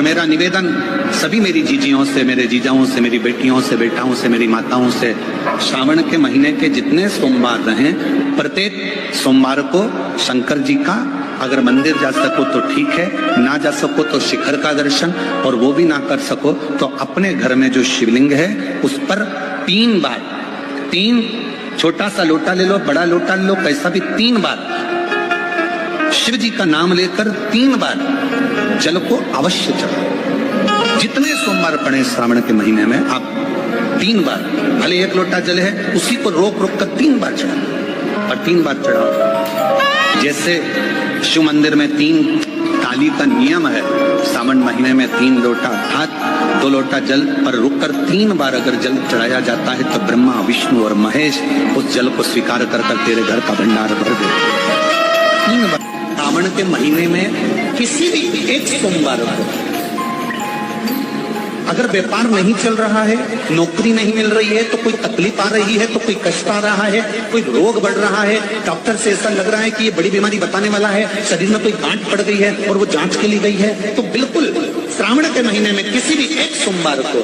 मेरा निवेदन सभी मेरी जीजियों से, मेरे जीजाओं से, मेरी बेटियों से, बेटाओं से, मेरी माताओं से, श्रावण के महीने के जितने सोमवार रहें, प्रत्येक सोमवार को शंकर जी का अगर मंदिर जा सको तो ठीक है, ना जा सको तो शिखर का दर्शन, और वो भी ना कर सको तो अपने घर में जो शिवलिंग है उस पर 3 बार, 3 छोटा सा लोटा ले लो, बड़ा लोटा ले लो, कैसा भी, 3 बार शिव जी का नाम लेकर 3 बार जल को अवश्य चढ़ाओ। जितने सोमवार पड़े श्रावण के महीने में आप 3 बार, भले 1 लोटा जल है उसी को रोक रोक कर 3 बार चढ़ाओ, और 3 बार चढ़ाओ। जैसे शिव मंदिर में 3 ताली का नियम है, सावन महीने में 3 लोटा अर्थात 2 लोटा जल पर रुककर 3 बार अगर जल चढ़ाया जाता है तो ब्रह्मा, विष्णु और महेश उस जल को स्वीकार कर तेरे घर का भंडार भर दे। 3 बार सावन के महीने में किसी भी एक सोमवार को अगर व्यापार नहीं चल रहा है, नौकरी नहीं मिल रही है, तो कोई तकलीफ आ रही है, तो कोई कष्ट आ रहा है, कोई रोग बढ़ रहा है, डॉक्टर से ऐसा लग रहा है कि ये बड़ी बीमारी बताने वाला है, शरीर में कोई गांठ पड़ गई है और वो जांच के लिए गई है, तो बिल्कुल श्रावण के महीने में किसी भी एक सोमवार को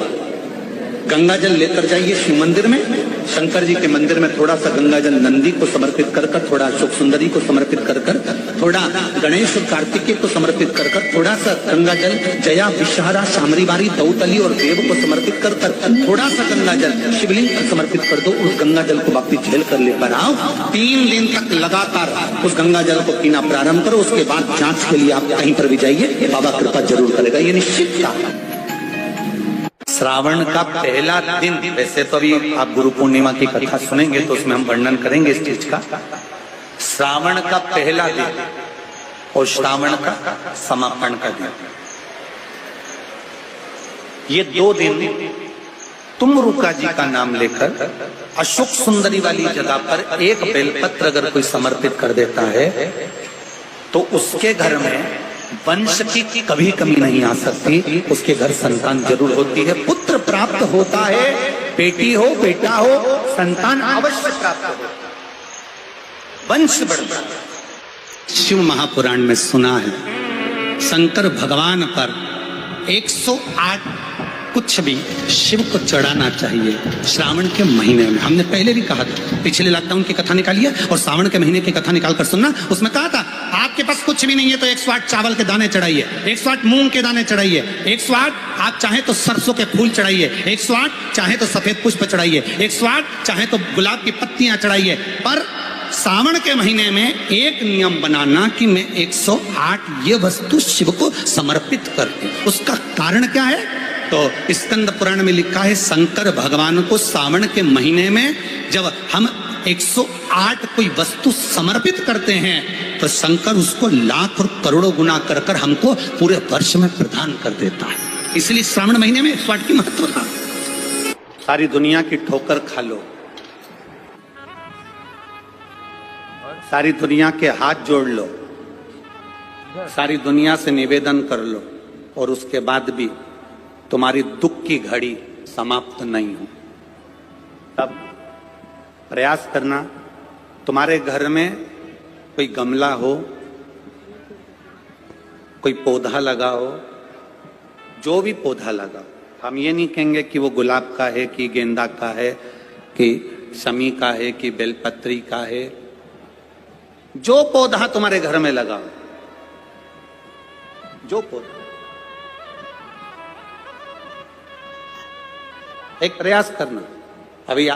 गंगा जल लेकर जाइए शिव मंदिर में, शंकर जी के मंदिर में थोड़ा सा गंगा जल नंदी को समर्पित कर कर, थोड़ा अशोक सुंदरी को समर्पित कर कर, थोड़ा गणेश और कार्तिकेय को समर्पित कर कर, थोड़ा सा गंगा जल जया, विषहारा, शामरीबारी, दौतली और देव को समर्पित कर कर, थोड़ा सा गंगा जल शिवलिंग को समर्पित कर दो। उस गंगा जल को वापिस झेल कर लेकर आओ, 3 दिन तक लगातार उस गंगा जल को पीना प्रारंभ करो। उसके बाद जांच के लिए आप कहीं पर भी जाइए, बाबा कृपा जरूर करेगा, ये निश्चित था। श्रावण का पहला दिन, वैसे तो अभी आप गुरु पूर्णिमा की कथा सुनेंगे तो उसमें हम वर्णन करेंगे इस चीज का। श्रावण का पहला दिन और श्रावण का समापन का दिन, ये 2 दिन तुम रुका जी का नाम लेकर अशोक सुंदरी वाली जगह पर एक बेलपत्र अगर कोई समर्पित कर देता है तो उसके घर में वंश की कभी कमी नहीं आ सकती, उसके घर संतान जरूर होती है, पुत्र प्राप्त होता है, बेटी हो बेटा हो संतान अवश्य प्राप्त हो, वंश बढ़ता है। शिव महापुराण में सुना है शंकर भगवान पर 108 कुछ भी शिव को चढ़ाना चाहिए श्रावण के महीने में। हमने पहले भी कहा था, पिछले लॉकडाउन की कथा निकालिए और श्रावण के महीने की कथा निकाल कर सुनना। उसमें कहा था आपके पास कुछ भी नहीं है तो 108 चावल के दाने चढ़ाइए, 108 मूंग के दाने चढ़ाइए, 108 आप चाहे तो सरसों के फूल चढ़ाइए, 108 चाहे तो सफेद पुष्प चढ़ाइए, 108 चाहे तो गुलाब की पत्तियां चढ़ाइए। पर सावन के महीने में एक नियम बनाना कि मैं 108 ये वस्तु शिव को समर्पित कर दूं। उसका कारण क्या है? तो स्कंद पुराण में लिखा है शंकर भगवान को सावन के महीने में जब हम 108 कोई वस्तु समर्पित करते हैं तो शंकर उसको लाख और करोड़ों गुना कर कर हमको पूरे वर्ष में प्रदान कर देता है। इसलिए श्रावण महीने में 108 की महत्वता। सारी दुनिया की ठोकर खा लो, सारी दुनिया के हाथ जोड़ लो, सारी दुनिया से निवेदन कर लो और उसके बाद भी तुम्हारी दुख की घड़ी समाप्त नहीं हो, तब प्रयास करना। तुम्हारे घर में कोई गमला हो, कोई पौधा लगा हो, जो भी पौधा लगा, हम ये नहीं कहेंगे कि वो गुलाब का है कि गेंदा का है कि शमी का है कि बेलपत्री का है, जो पौधा तुम्हारे घर में लगा हो, जो पौधा, एक प्रयास करना। अभी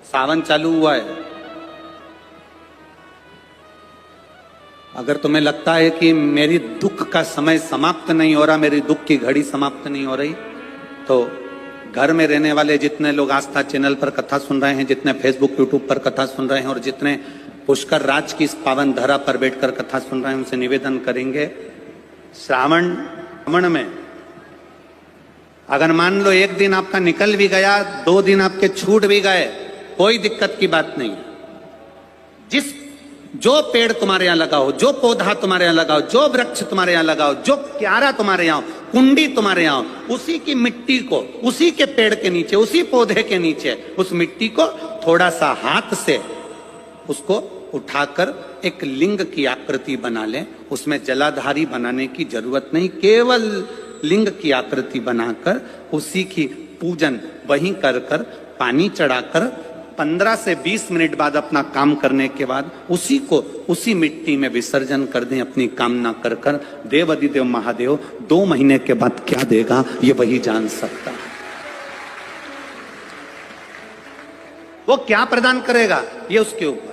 सावन चालू हुआ है, अगर तुम्हें लगता है कि मेरी दुख का समय समाप्त नहीं हो रहा, मेरी दुख की घड़ी समाप्त नहीं हो रही, तो घर में रहने वाले जितने लोग आस्था चैनल पर कथा सुन रहे हैं, जितने फेसबुक यूट्यूब पर कथा सुन रहे हैं और जितने पुष्कर राज की इस पावन धरा पर बैठकर कथा सुन रहे हैं, उनसे निवेदन करेंगे श्रावण में अगर मान लो 1 दिन आपका निकल भी गया, 2 दिन आपके छूट भी गए, कोई दिक्कत की बात नहीं। जो पेड़ तुम्हारे यहाँ लगा हो, जो पौधा तुम्हारे यहाँ लगा हो, जो वृक्ष तुम्हारे यहाँ लगा हो, जो क्यारा तुम्हारे यहाँ, कुंडी तुम्हारे यहाँ, उसी की मिट्टी को, उसी के पेड़ के नीचे, उसी पौधे के नीचे उस मिट्टी को थोड़ा सा हाथ से उसको उठाकर एक लिंग की आकृति बना लें। उसमें जलाधारी बनाने की जरूरत नहीं, केवल लिंग की आकृति बनाकर उसी की पूजन वहीं कर कर पानी चढ़ाकर 15 से 20 मिनट बाद अपना काम करने के बाद उसी को उसी मिट्टी में विसर्जन कर दें अपनी कामना कर कर। देव अधिदेव महादेव 2 महीने के बाद क्या देगा ये वही जान सकता है। वो क्या प्रदान करेगा ये उसके ऊपर।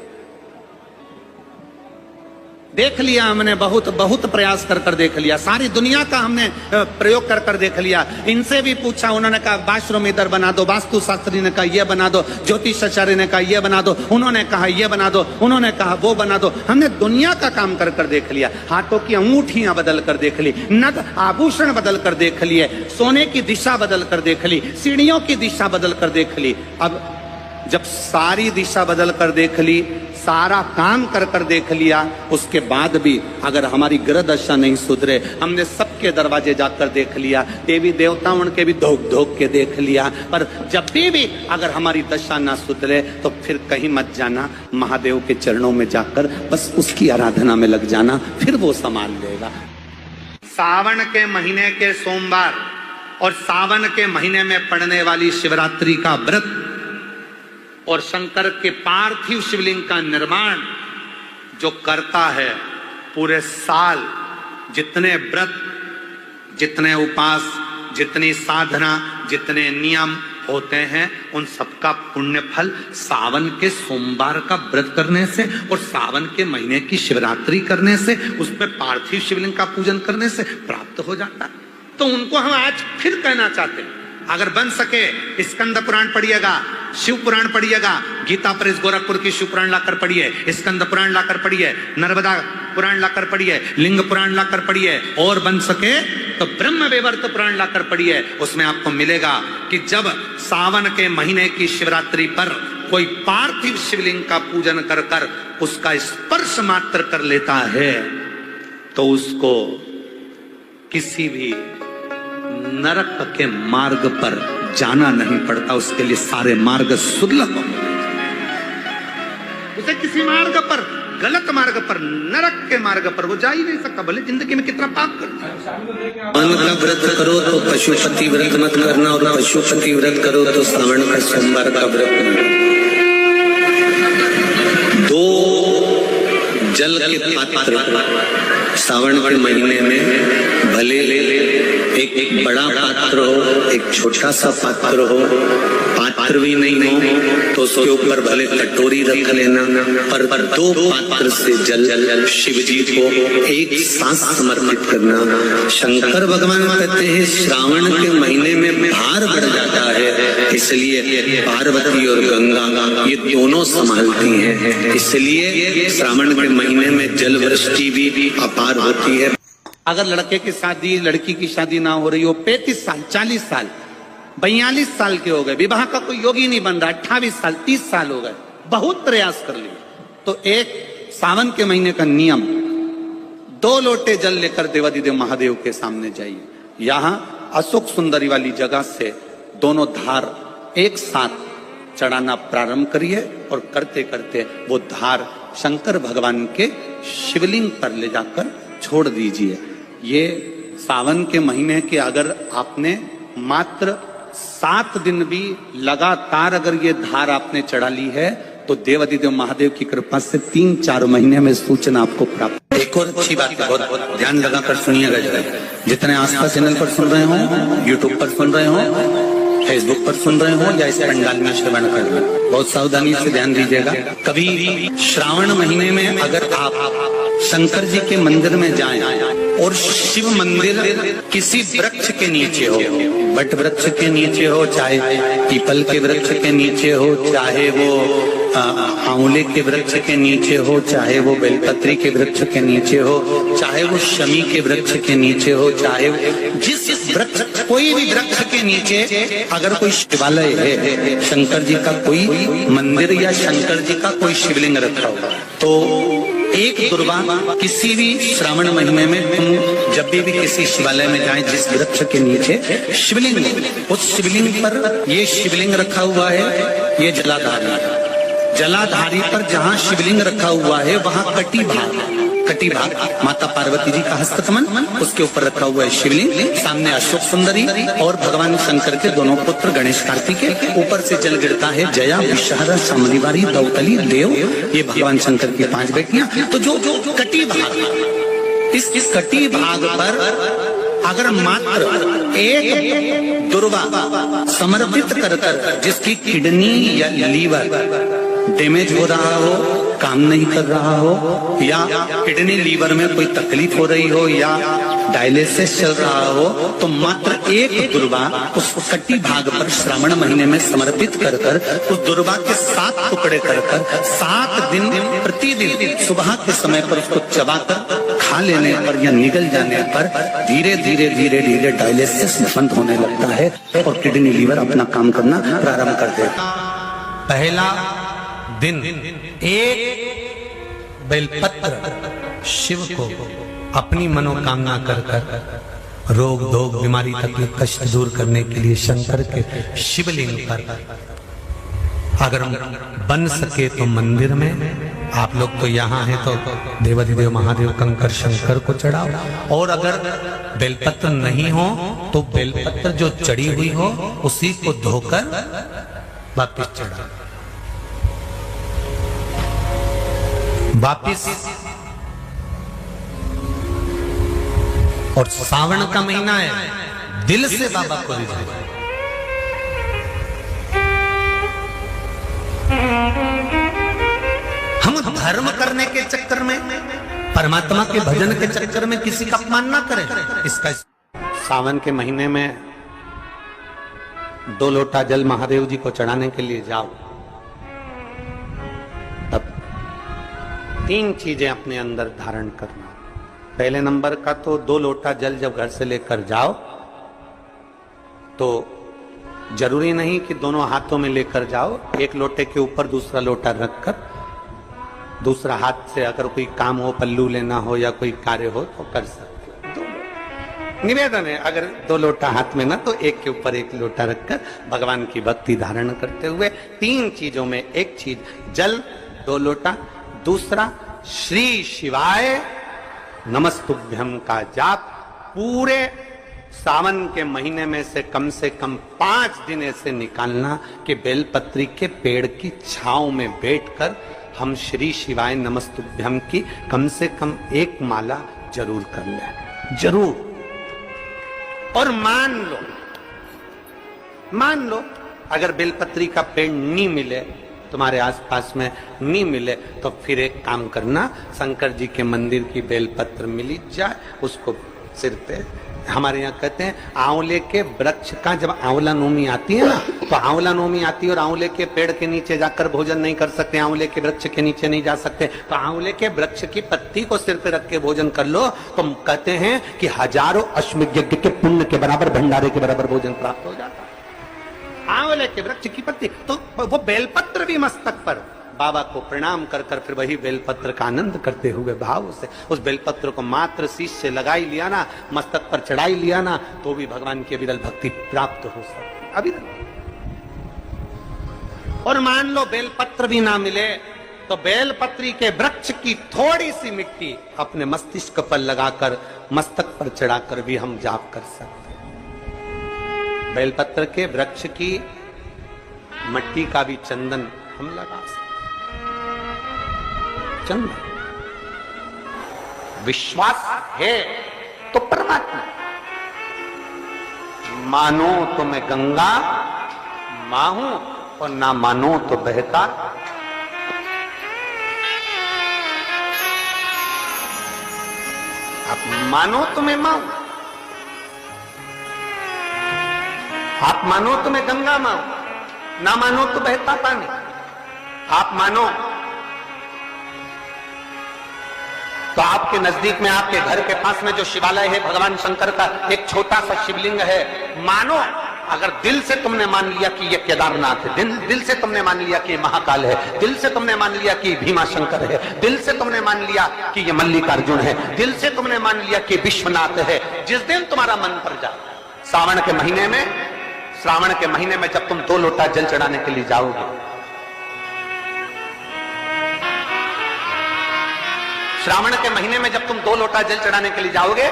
देख लिया हमने, बहुत बहुत प्रयास कर कर देख लिया, सारी दुनिया का हमने प्रयोग कर कर देख लिया। इनसे भी पूछा, उन्होंने कहा वाशरूम इधर बना दो, वास्तु शास्त्री ने कहा ये बना दो, ज्योतिषाचार्य ने कहा ये बना दो, उन्होंने कहा ये बना दो, उन्होंने कहा वो बना दो। हमने दुनिया का काम कर कर देख लिया, हाथों की अंगूठियां बदल कर देख ली, नग आभूषण बदल कर देख लिए, सोने की दिशा बदल कर देख ली, सीढ़ियों की दिशा बदल कर देख ली। अब जब सारी दिशा बदल कर देख ली, सारा काम कर कर देख लिया, उसके बाद भी अगर हमारी ग्रह दशा नहीं सुधरे, हमने सबके दरवाजे जाकर देख लिया, देवी देवताओं के भी धोख धोख के देख लिया, पर जब भी अगर हमारी दशा ना सुधरे तो फिर कहीं मत जाना, महादेव के चरणों में जाकर बस उसकी आराधना में लग जाना, फिर वो संभाल लेगा। सावन के महीने के सोमवार और सावन के महीने में पड़ने वाली शिवरात्रि का व्रत और शंकर के पार्थिव शिवलिंग का निर्माण जो करता है, पूरे साल जितने व्रत, जितने उपास, जितनी साधना, जितने नियम होते हैं, उन सबका पुण्य फल सावन के सोमवार का व्रत करने से और सावन के महीने की शिवरात्रि करने से, उसमें पार्थिव शिवलिंग का पूजन करने से प्राप्त हो जाता है। तो उनको हम आज फिर कहना चाहते हैं, अगर बन सके स्कंद पुराण पढ़िएगा, शिव पुराण पढ़िएगा, गीता प्रेस गोरखपुर की शिव पुराण लाकर पढ़िए, स्कंद पुराण लाकर पढ़िए, नर्मदा पुराण लाकर पढ़िए, लिंग पुराण लाकर पढ़िए, और बन सके तो ब्रह्म वैवर्त पुराण लाकर पढ़िए। उसमें आपको मिलेगा कि जब सावन के महीने की शिवरात्रि पर कोई पार्थिव शिवलिंग का पूजन कर कर उसका स्पर्श मात्र कर लेता है तो उसको किसी भी नरक के मार्ग पर जाना नहीं पड़ता, उसके लिए सारे मार्ग सुलभ हो। उसे किसी मार्ग पर, गलत मार्ग पर, नरक के मार्ग पर वो जा ही नहीं सकता, भले जिंदगी में कितना पाप करता। सावन का व्रत करो तो पशुपति व्रत मत करना, और पशुपति व्रत करो तो सावन का सोमवार का व्रत करना। 2 जल के पात्र सावन के महीने में, भले एक बड़ा पात्र हो, एक छोटा सा पात्र हो, पात्र भी नहीं हो तो उसके ऊपर भले कटोरी रख लेना, पर 2 पात्र से जल शिव जी को एक साथ समर्पित करना। शंकर भगवान कहते हैं श्रावण के महीने में भार बढ़ जाता है, इसलिए पार्वती और गंगा ये दोनों संभालती हैं, इसलिए श्रावण के महीने में जल वृष्टि भी अपार होती है। अगर लड़के की शादी, लड़की की शादी ना हो रही हो, 35 साल, 40 साल, 42 साल के हो गए, विवाह का कोई योगी नहीं बन रहा, 28 साल, 30 साल हो गए, बहुत प्रयास कर लिए, तो एक सावन के महीने का नियम, 2 लोटे जल लेकर देवाधिदेव महादेव के सामने जाइए। यहां अशोक सुंदरी वाली जगह से दोनों धार एक साथ चढ़ाना प्रारंभ करिए, और करते करते वो धार शंकर भगवान के शिवलिंग पर ले जाकर छोड़ दीजिए। ये सावन के महीने के अगर आपने मात्र 7 दिन भी लगातार अगर ये धार आपने चढ़ा ली है तो देवाधिदेव महादेव की कृपा से 3-4 महीने में सूचना आपको प्राप्त। एक और अच्छी बात है, बहुत ध्यान लगाकर सुनिएगा जरा, जितने आस्था चैनल पर सुन रहे हो, यूट्यूब पर सुन रहे हो, फेसबुक पर सुन रहे हो, या इस पंडाल में श्रवण कर रहे हो, बहुत सावधानी से ध्यान दीजिएगा। कभी श्रावण महीने में अगर आप शंकर जी के मंदिर में जाएं और शिव मंदिर किसी वृक्ष के नीचे हो, बट वृक्ष के नीचे हो, चाहे पीपल के वृक्ष के नीचे हो, चाहे वो आंवले के वृक्ष के नीचे हो, चाहे वो बेलपत्री के वृक्ष के नीचे हो, चाहे वो शमी के वृक्ष के नीचे हो, चाहे जिस वृक्ष, कोई भी वृक्ष के नीचे अगर कोई शिवालय है, शंकर जी का कोई मंदिर या शंकर जी का कोई शिवलिंग रखा होगा, तो एक दुर्वा किसी भी श्रावण महीने में तुम जब भी किसी शिवालय में जाएं, जिस वृक्ष के नीचे शिवलिंग, उस शिवलिंग पर ये शिवलिंग रखा हुआ है, ये जलाधारी, जलाधारी पर जहाँ शिवलिंग रखा हुआ है वहाँ कटी भाग माता पार्वती जी का हस्तकमल, उसके ऊपर रखा हुआ है शिवलिंग, सामने अशोक सुंदरी और भगवान शंकर के दोनों पुत्र गणेश कार्तिकेय, ऊपर से जल गिरता है जया, विषहरा, शामलीवारी, दौतली, देव, ये भगवान शंकर की 5 बेटियां। तो जो कटी भाग, इस कटी भाग पर अगर मात्र एक दुर्वा समर्पित कर जिसकी किडनी या लीवर डैमेज हो रहा हो, काम नहीं कर रहा हो, या किडनी लीवर में कोई तकलीफ हो रही हो, या डायलिसिस चल रहा हो, तो मात्र एक दुर्वा उस कटी भाग पर श्रावण महीने में समर्पित कर उस दुर्वा के 7 टुकड़े कर 7 दिन प्रतिदिन सुबह के समय पर उसको चबाकर खा लेने पर या निगल जाने पर धीरे धीरे डायलिसिस बंद होने लगता है और किडनी लीवर अपना काम करना प्रारंभ कर देता। पहला दिन एक बेलपत्र शिव को अपनी मनोकामना कर रोग धोग बीमारी तकलीफ कष्ट दूर करने के लिए शंकर के शिवलिंग पर, अगर बन सके तो मंदिर में, आप लोग तो यहाँ हैं तो देवाधिदेव महादेव कंकर शंकर को चढ़ाओ, और अगर बेलपत्र नहीं हो तो बेलपत्र जो चढ़ी हुई हो उसी को धोकर वापिस चढ़ाओ। वापिस, और सावन का महीना है, दिल से बाबा को रिझाइए। हम धर्म करने के चक्कर में, परमात्मा के भजन के चक्कर में किसी का अपमान ना करें। इसका सावन के महीने में 2 लोटा जल महादेव जी को चढ़ाने के लिए जाओ, तब 3 चीजें अपने अंदर धारण करना। पहले नंबर का तो 2 लोटा जल जब घर से लेकर जाओ तो जरूरी नहीं कि दोनों हाथों में लेकर जाओ, एक लोटे के ऊपर दूसरा लोटा रखकर दूसरा हाथ से अगर कोई काम हो, पल्लू लेना हो या कोई कार्य हो तो कर सकते हो। निवेदन है, अगर 2 लोटा हाथ में ना तो एक के ऊपर एक लोटा रखकर भगवान की भक्ति धारण करते हुए 3 चीजों में एक चीज जल 2 लोटा, दूसरा श्री शिवाय नमस्तुभ्यम का जाप पूरे सावन के महीने में से कम 5 दिन ऐसे निकालना कि बेलपत्री के पेड़ की छांव में बैठकर हम श्री शिवाय नमस्तुभ्यम की कम से कम 1 माला जरूर कर लें, जरूर। और मान लो अगर बेलपत्री का पेड़ नहीं मिले, तुम्हारे आसपास में नहीं मिले, तो फिर एक काम करना, शंकर जी के मंदिर की बेलपत्र मिली जाए, उसको सिर पे, हमारे यहाँ कहते हैं आंवले के वृक्ष का जब आंवला नवमी आती है ना, तो आंवला नवमी आती है और आंवले के पेड़ के नीचे जाकर भोजन नहीं कर सकते, आंवले के वृक्ष के नीचे नहीं जा सकते, तो आंवले के वृक्ष की पत्ती को सिर पे रख के भोजन कर लो, तो कहते हैं कि हजारों अश्वमेध यज्ञ के पुण्य के बराबर, भंडारे के बराबर भोजन प्राप्त हो जाता है। आंवले के वृक्ष की पत्ती, तो वो बेलपत्र भी मस्तक पर बाबा को प्रणाम कर फिर वही बेलपत्र का आनंद करते हुए भाव से उस बेलपत्र को मात्र शीश से लगाई लिया ना, मस्तक पर चढ़ाई लिया ना, तो भी भगवान की अविरल भक्ति प्राप्त हो सकती है, अविरल। और मान लो बेलपत्र भी ना मिले तो बेलपत्री के वृक्ष की थोड़ी सी मिट्टी अपने मस्तिष्क पर लगाकर मस्तक पर चढ़ाकर भी हम जाप कर सकते हैं। बेलपत्र के वृक्ष की मट्टी का भी चंदन हम लगा सकते, चंदन। विश्वास है तो परमात्मा, मानो तो मैं गंगा मां हूं और ना मानो तो बहता। आप मानो तो मैं मां हूं, आप मानो तो मैं गंगा मां हूं, ना मानो तो बहता पानी। आप मानो तो आपके नजदीक में, आपके घर के पास में जो शिवालय है भगवान शंकर का, एक छोटा सा शिवलिंग है, मानो अगर दिल से तुमने मान लिया कि ये केदारनाथ है, दिल से तुमने मान लिया कि ये महाकाल है, दिल से तुमने मान लिया कि भीमा शंकर है, दिल से तुमने मान लिया कि ये मल्लिकार्जुन है, दिल से तुमने मान लिया कि विश्वनाथ है, जिस दिन तुम्हारा मन पर जाए, सावन के महीने में, श्रावण के महीने में जब तुम 2 लोटा जल चढ़ाने के लिए जाओगे, श्रावण के महीने में जब तुम 2 लोटा जल चढ़ाने के लिए जाओगे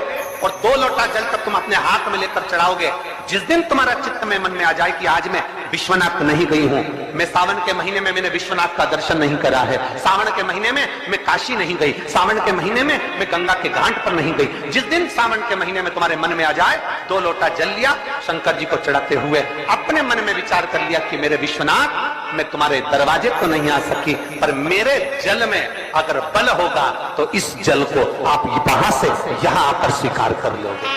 और 2 लोटा जल तक तुम अपने हाथ में लेकर चढ़ाओगे, जिस दिन तुम्हारा चित्त में मन में आ जाए कि आज मैं विश्वनाथ नहीं गई हूं, मैं सावन के महीने में मैंने विश्वनाथ का दर्शन नहीं करा है, सावन के महीने में मैं काशी नहीं गई, सावन के महीने में मैं गंगा के घाट पर नहीं गई, जिस दिन सावन के महीने में तुम्हारे मन में आ जाए 2 लोटा जल लिया, शंकर जी को चढ़ाते हुए अपने मन में विचार कर लिया कि मेरे विश्वनाथ मैं तुम्हारे दरवाजे तो नहीं आ सकी, पर मेरे जल में अगर बल होगा तो इस जल को आप वहां से यहां आकर स्वीकार कर लोगे।